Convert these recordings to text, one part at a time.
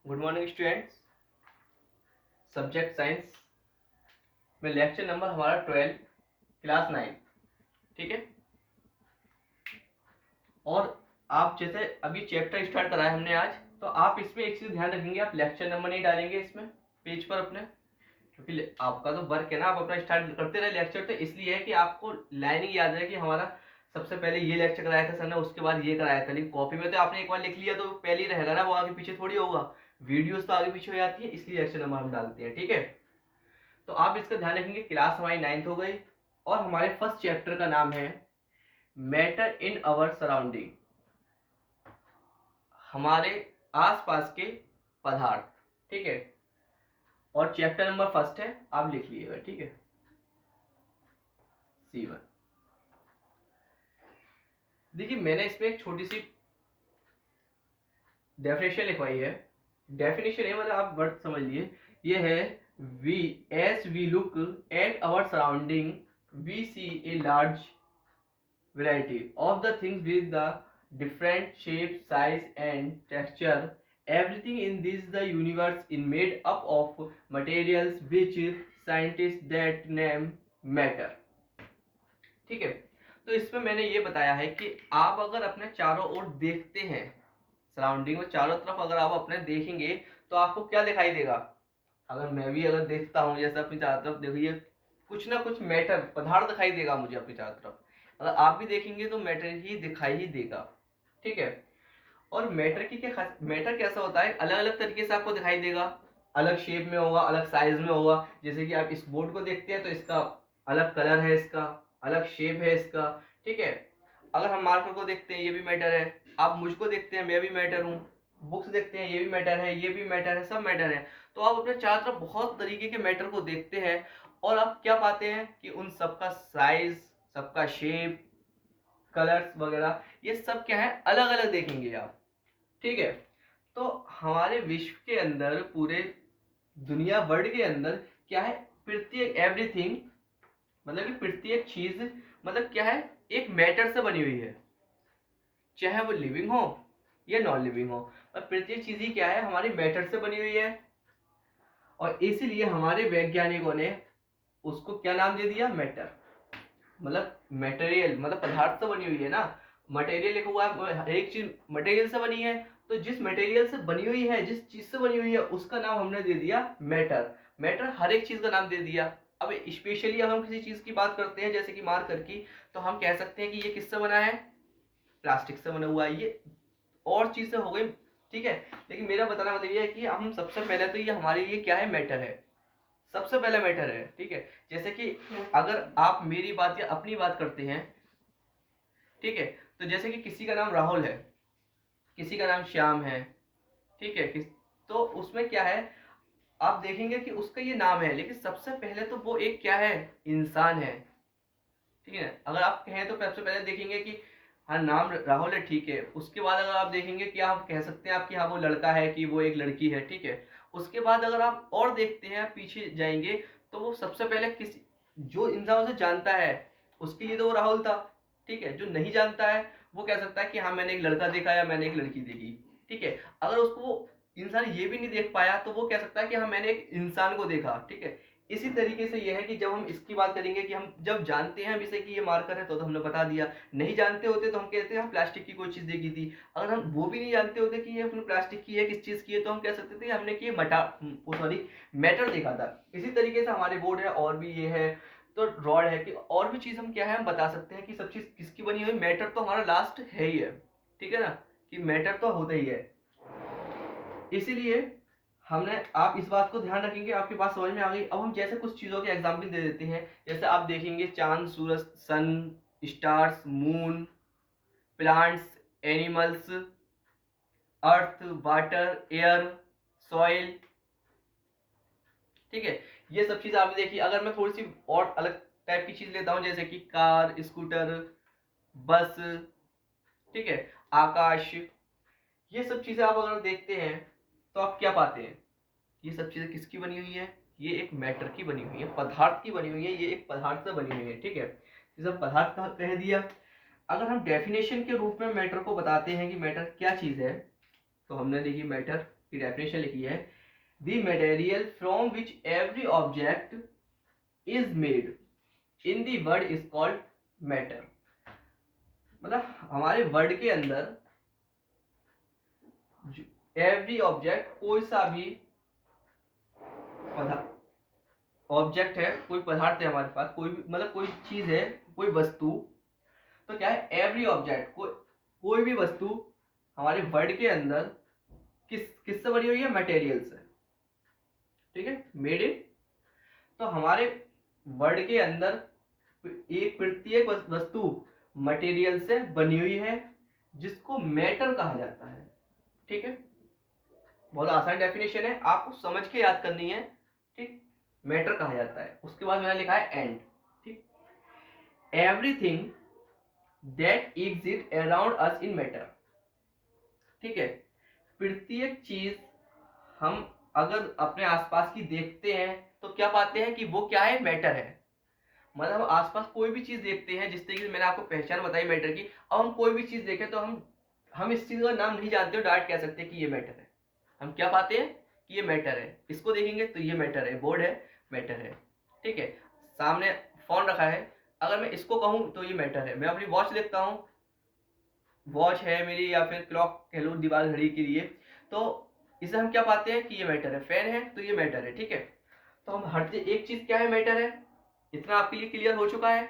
Good morning students. Subject science में lecture number हमारा 12, class 9। ठीक है। और आप जैसे अभी चैप्टर स्टार्ट करा है हमने आज, तो आप इसमें एक चीज ध्यान रखेंगे, आप लेक्चर नंबर नहीं डालेंगे इसमें पेज पर अपने, क्योंकि आपका तो वर्क है ना, आप अपना स्टार्ट करते रहे लेक्चर। तो इसलिए है कि आपको लाइनिंग याद रहे कि हमारा सबसे पहले ये लेक्चर कराया था सर ने, उसके बाद ये कराया था। लेकिन कॉपी में तो आपने एक बार लिख लिया तो पहले ही रहेगा ना, वो आगे पीछे थोड़ी होगा। वीडियोस तो आगे पीछे हो जाती है, इसलिए लेक्चर नंबर हम डालते हैं। ठीक है। तो आप इसका ध्यान रखेंगे। क्लास हमारी 9th हो गई और हमारे फर्स्ट चैप्टर का नाम है मैटर इन आवर सराउंडिंग, हमारे आसपास के पदार्थ। ठीक है। और चैप्टर नंबर फर्स्ट है, आप लिख लीजिएगा। ठीक है। C1। देखिए मैंने इसमें एक छोटी सी डेफिनेशन लिखवाई है। डेफिनेशन है मतलब आप वर्ड समझ लिए। ये है we as we look at our surrounding we see a large variety of the things with the different shape, size and texture. Everything in this the universe is made up of materials which scientists that name matter. ठीक है। तो इसमें मैंने ये बताया है कि आप अगर अपने चारों ओर देखते हैं, सराउंडिंग में चारों तरफ अगर आप अपने देखेंगे तो आपको क्या दिखाई देगा। अगर मैं भी अगर देखता हूँ जैसे अपनी चारों तरफ देखिए, कुछ ना कुछ मैटर पदार्थ दिखाई देगा मुझे अपनी चारों तरफ। अगर आप भी देखेंगे तो मैटर ही दिखाई ही देगा। ठीक है। और मैटर की क्या मैटर कैसा होता है, अलग अलग तरीके से आपको दिखाई देगा। अलग शेप में होगा, अलग साइज में होगा। जैसे कि आप इस बोर्ड को देखते हैं तो इसका अलग कलर है, इसका अलग शेप है इसका। ठीक है। अगर हम मार्कर को देखते हैं ये भी मैटर है। आप मुझको देखते हैं मैं भी मैटर हूँ। बुक्स देखते हैं ये भी मैटर है, ये भी मैटर है, सब मैटर है। तो आप अपने चारों तरफ बहुत तरीके के मैटर को देखते हैं और आप क्या पाते हैं कि उन सबका साइज, सबका शेप, कलर्स वगैरह ये सब क्या है, अलग अलग देखेंगे आप। ठीक है। तो हमारे विश्व के अंदर, पूरे दुनिया वर्ल्ड के अंदर क्या है, प्रत्येक एवरीथिंग मतलब कि प्रत्येक चीज मतलब क्या है, एक मैटर से बनी हुई है। चाहे वो लिविंग हो या नॉन लिविंग हो, और प्रत्येक चीज ही क्या है, हमारी मैटर से बनी हुई है। और इसीलिए हमारे वैज्ञानिकों ने उसको क्या नाम दे दिया, मैटर। मतलब मटेरियल मतलब पदार्थ से बनी हुई है ना, मटेरियल लिखा हुआ है, हर एक चीज मटेरियल से बनी है। तो जिस मटेरियल से बनी हुई है, जिस चीज से बनी हुई है, उसका नाम हमने दे दिया मैटर। मैटर हर एक चीज का नाम दे दिया। अब स्पेशली अब हम किसी चीज की बात करते हैं जैसे कि मार्कर की, तो हम कह सकते हैं कि ये किससे बना है, प्लास्टिक से बना हुआ है। ये और चीज से हो गई। ठीक है। लेकिन मेरा बताना मतलब ये है कि हम सबसे पहले तो ये हमारे लिए क्या है, मैटर है, सबसे पहला मैटर है। ठीक है। जैसे कि अगर आप मेरी बात या अपनी बात करते हैं, ठीक है, तो जैसे कि किसी का नाम राहुल है, किसी का नाम श्याम है। ठीक है। तो उसमें क्या है, आप देखेंगे कि उसका ये नाम है, लेकिन सबसे पहले तो वो एक क्या है, इंसान है। ठीक है। अगर आप कहें तो सबसे पहले देखेंगे कि हाँ नाम राहुल है, ठीक है। उसके बाद अगर आप देखेंगे कि आप कह सकते हैं आप कि हाँ वो लड़का है, कि वो एक लड़की है। ठीक है। उसके बाद अगर आप और देखते हैं, आप पीछे जाएंगे, तो वो सबसे पहले किसी जो इंसान उसे जानता है उसके लिए तो वो राहुल था। ठीक है। जो नहीं जानता है वो कह सकता है कि हाँ मैंने एक लड़का देखा या मैंने एक लड़की देखी। ठीक है। अगर उसको वो इंसान ये भी नहीं देख पाया तो वो कह सकता है कि हाँ मैंने एक इंसान को देखा। ठीक है। इसी तरीके से यह है कि जब हम इसकी बात करेंगे कि हम जब जानते हैं विषय कि ये मार्कर है तो हमने बता दिया। नहीं जानते होते तो हम कहते हैं हम प्लास्टिक की कोई चीज देखी थी। अगर हम वो भी नहीं जानते होते कि ये अपने प्लास्टिक की है, किस चीज की है, तो हम कह सकते थे हमने कि ये मैटर देखा था। इसी तरीके से हमारे बोर्ड है और भी ये है, तो रॉड है कि और भी चीज हम क्या है, हम बता सकते हैं कि सब चीज किसकी बनी हुई। मैटर तो हमारा लास्ट है ही है। ठीक है ना, कि मैटर तो होता ही है। इसीलिए हमने, आप इस बात को ध्यान रखेंगे, आपके पास समझ में आ गई। अब हम जैसे कुछ चीजों के एग्जाम्पल दे देते हैं। जैसे आप देखेंगे चांद, सूरज, सन, स्टार्स, मून, प्लांट्स, एनिमल्स, अर्थ, वाटर, एयर, सॉइल। ठीक है। ये सब चीज आपने देखी। अगर मैं थोड़ी सी और अलग टाइप की चीज लेता हूं जैसे कि कार, स्कूटर, बस, ठीक है, आकाश, ये सब चीजें आप अगर देखते हैं तो आप क्या पाते हैं, ये सब चीजें किसकी बनी हुई है, ये एक मैटर की बनी हुई है, पदार्थ की बनी हुई है। ये एक पदार्थ से बनी हुई है। ठीक है। ये सब पदार्थ का कह दिया। अगर हम डेफिनेशन के रूप में मैटर को बताते हैं कि मैटर क्या चीज है, तो हमने देखी मैटर की डेफिनेशन लिखी है, the material from which every object is made in the word is called matter. मतलब हमारे वर्ड के अंदर एवरी ऑब्जेक्ट, कोई सा भी ऑब्जेक्ट है, कोई पदार्थ है हमारे पास, कोई भी मतलब कोई चीज है, कोई वस्तु, तो क्या है एवरी ऑब्जेक्ट, कोई भी वस्तु हमारे वर्ड के अंदर किससे बनी हुई है, मटेरियल से, ठीक है, मेड इन। तो हमारे वर्ड के अंदर एक प्रत्येक वस्तु मटेरियल से बनी हुई है जिसको मैटर कहा जाता है, ठीक है। बहुत आसान डेफिनेशन है, आपको समझ के याद करनी है, ठीक। मैटर कहा जाता है। उसके बाद मैंने लिखा है एंड, ठीक। Everything that exist around us in matter, ठीक है। प्रत्येक चीज हम अगर अपने आसपास की देखते हैं तो क्या पाते हैं कि वो क्या है, मैटर है। मतलब आसपास कोई भी चीज देखते हैं, जिस तरीके से मैंने आपको पहचान बताई मैटर की, अब हम कोई भी चीज देखें तो हम इस चीज का नाम नहीं जानते हो, डायरेक्ट कह सकते हैं कि ये मैटर है। हम क्या पाते हैं कि ये मैटर है, इसको देखेंगे तो ये मैटर है, बोर्ड है, मैटर है, ठीक है। सामने फोन रखा है, अगर मैं इसको कहूं तो ये मैटर है। मैं अपनी वॉच देखता हूं, वॉच है मेरी, या फिर क्लॉक कह लो, दीवार घड़ी के लिए, तो इसे हम क्या पाते हैं कि ये मैटर है। फैन है तो ये मैटर है, ठीक है। तो हम हर एक चीज क्या है, मैटर है। इतना आपके लिए क्लियर हो चुका है,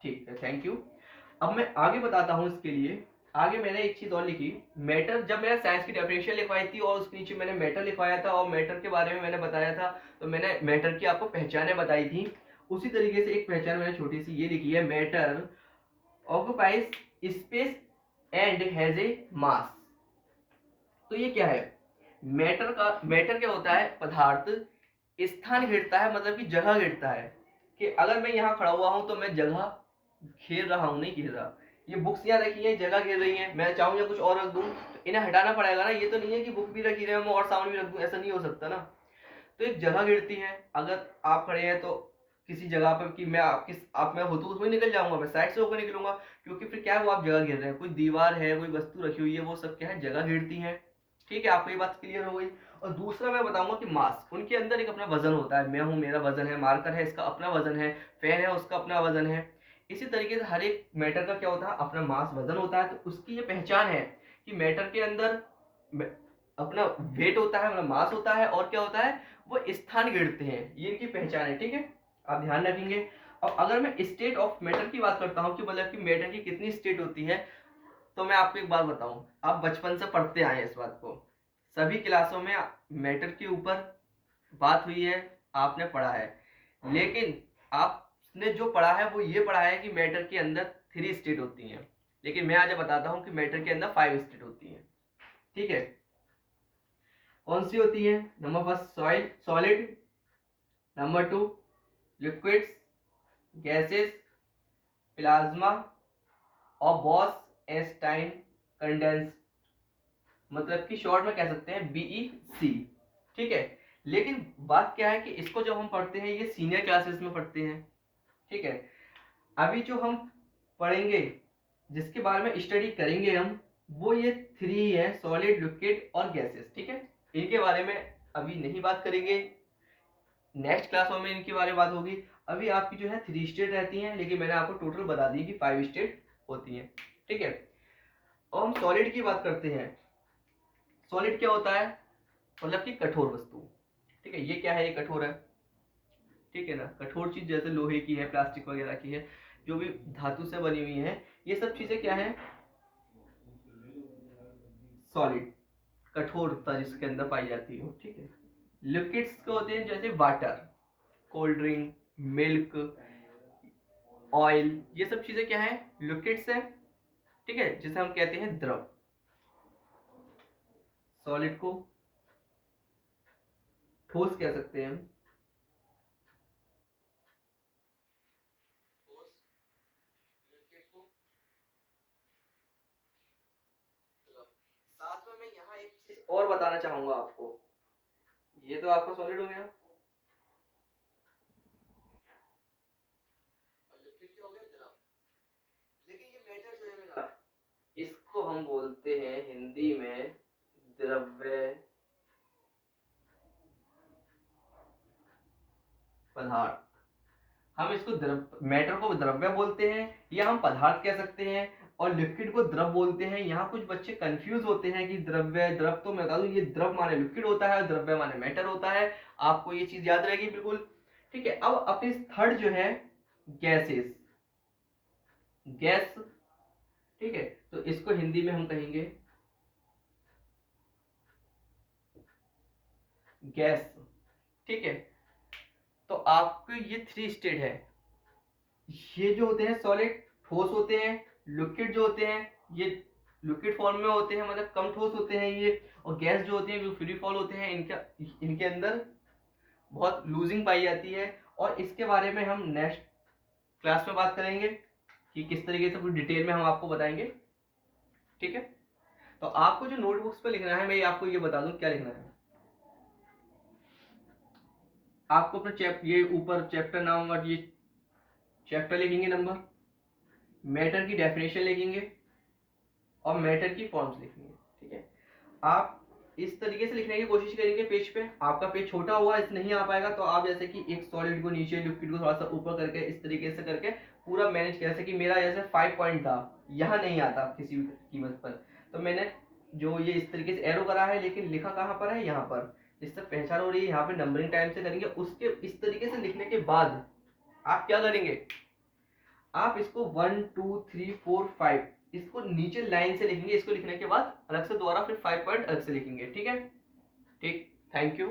ठीक है, थैंक यू। अब मैं आगे बताता हूं इसके लिए। आगे मैंने एक चीज और लिखी, मैटर। जब मैंने साइंस की डेफिनेशन लिखवाई थी और उसके नीचे मैंने मैटर लिखवाया था और मैटर के बारे में मैंने बताया था, तो मैंने मैटर की आपको पहचानें बताई थी। उसी तरीके से एक पहचान मैंने छोटी सी ये लिखी है, matter occupies space and has a mass. तो ये क्या है, मैटर क्या होता है, पदार्थ स्थान घेरता है, मतलब कि जगह घेरता है। कि अगर मैं यहाँ खड़ा हुआ हूं तो मैं जगह घेर रहा हूं, नहीं घेर रहा। ये बुक्स यहाँ रखी है, जगह घेर रही है, मैं चाहूँ या कुछ और रख दूं तो इन्हें हटाना पड़ेगा ना। ये तो नहीं है कि बुक भी रखी रहे मैं और साउंड भी रख दूं, ऐसा नहीं हो सकता ना। तो एक जगह गिरती है। अगर आप खड़े हैं तो किसी जगह पर, कि मैं आप मैं होतू उसमें निकल जाऊंगा, मैं साइड से होकर निकलूंगा, क्योंकि फिर क्या है, वो आप जगह गिर रहे हैं। कोई दीवार है, कोई वस्तु रखी हुई है, वो सब क्या है, जगह गिरती है, ठीक है। आपको ये बात क्लियर हो गई। और दूसरा मैं बताऊंगा कि मास, उनके अंदर एक अपना वजन होता है। मैं हूं, मेरा वजन है, मार्कर है, इसका अपना वजन है, फैन है, उसका अपना वजन है। इसी तरीके से हर एक मैटर का क्या होता है, अपना मास, वजन होता है। तो उसकी ये पहचान है कि मैटर के अंदर अपना वेट होता है, मतलब मास होता है, और क्या होता है, वो स्थान गिरते हैं। ये इनकी पहचान है, ठीक है, आप ध्यान रखेंगे। और अगर मैं स्टेट ऑफ मैटर की बात करता हूँ कि मतलब कि मैटर की कितनी स्टेट होती है, तो मैं आपको एक बात बताऊं, आप बचपन से पढ़ते आए इस बात को, सभी क्लासों में मैटर के ऊपर बात हुई है, आपने पढ़ा है। लेकिन आपने जो पढ़ा है वो ये पढ़ा है कि मैटर के अंदर 3 स्टेट होती हैं। लेकिन मैं आज बताता हूं कि मैटर के अंदर 5 स्टेट होती हैं, ठीक है। कौन सी होती है, number first solid, number 2 liquids, gases, plasma, और बॉस एस्टाइन कंडेंस, मतलब कि शॉर्ट में कह सकते हैं BEC, ठीक है। लेकिन बात क्या है कि इसको जब हम पढ़ते हैं, ये सीनियर क्लासेस में पढ़ते हैं, ठीक है। अभी जो हम पढ़ेंगे, जिसके बारे में स्टडी करेंगे हम, वो ये 3 है, सॉलिड, लिक्विड और गैसेस, ठीक है। इनके बारे में अभी नहीं बात करेंगे, नेक्स्ट क्लासों में इनके बारे में बात होगी। अभी आपकी जो है 3 स्टेट रहती हैं, लेकिन मैंने आपको टोटल बता दी कि 5 स्टेट होती हैं, ठीक है। और हम सॉलिड की बात करते हैं। सॉलिड क्या होता है, मतलब कि कठोर वस्तु, ठीक है। ये क्या है, ये कठोर है, ठीक है ना। कठोर चीज जैसे लोहे की है, प्लास्टिक वगैरह की है, जो भी धातु से बनी हुई है, ये सब चीजें क्या है, सॉलिड, कठोरता जिसके अंदर पाई जाती है, ठीक है। लिक्विड्स को होते हैं जैसे water, cold drink, milk, oil, ये सब चीजें क्या है, लिक्विड्स है, ठीक है, जिसे हम कहते हैं द्रव। सॉलिड को ठोस कह सकते हैं हम, ठोस, लिक्विड को द्रव। साथ में मैं यहाँ एक चीज और बताना चाहूंगा आपको। ये तो आपका सॉलिड हो गया, और लिक्विड क्या हो गया, द्रव। लेकिन ये मैटर जो है मेरा, इसको हम बोलते हैं हिंदी में द्रव्य पदार्थ। हम इसको मैटर को द्रव्य बोलते हैं या हम पदार्थ कह सकते हैं, और लिक्विड को द्रव बोलते हैं। यहाँ कुछ बच्चे कंफ्यूज होते हैं कि द्रव्य द्रव, तो मैं बता दूं ये द्रव माने लिक्विड होता है, द्रव्य माने मैटर होता है। आपको ये चीज याद रहेगी बिल्कुल। ठीक है, अब अपनी थर्ड जो है गैसेस, गैस। ठीक है, तो इसको हिंदी में हम कहेंगे गैस। ठीक है, तो आपको ये थ्री स्टेट है। ये जो होते हैं सॉलिड, ठोस होते हैं। लिक्विड जो होते हैं ये लिक्विड फॉर्म में होते हैं, मतलब कम ठोस होते हैं ये। और गैस जो होते हैं वो फ्री फॉल होते हैं। इनके अंदर बहुत लूजिंग पाई जाती है। और इसके बारे में हम नेक्स्ट क्लास में बात करेंगे कि किस तरीके से पूरी डिटेल में हम आपको बताएंगे। ठीक है, तो आपको जो नोटबुक्स पे लिखना है, मैं आपको ये बता दूं क्या लिखना है। आपको अपना ये ऊपर चैप्टर नाम और ये चैप्टर लिखेंगे, नंबर, मैटर की डेफिनेशन लिखेंगे और मैटर की फॉर्म्स लिखेंगे। ठीक है, आप इस तरीके से लिखने की कोशिश करेंगे पेज पे। आपका पेज छोटा हुआ इस नहीं आ पाएगा, तो आप जैसे कि एक सॉलिड को नीचे, लिक्विड को थोड़ा सा ऊपर करके इस तरीके से करके पूरा मैनेज, जैसे कि मेरा जैसे 5 पॉइंट था, यहाँ नहीं आता किसी भी कीमत पर, तो मैंने जो ये इस तरीके से एरो करा है, लेकिन लिखा कहाँ पर है, यहाँ पर, जिससे पहचान हो रही है। यहाँ पे नंबरिंग टाइम से करेंगे। उसके इस तरीके से लिखने के बाद आप क्या करेंगे, आप इसको 1 2 3 4 5 इसको नीचे लाइन से लिखेंगे। इसको लिखने के बाद अलग से दोबारा फिर 5 पॉइंट अलग से लिखेंगे। ठीक है, ठीक, थैंक यू।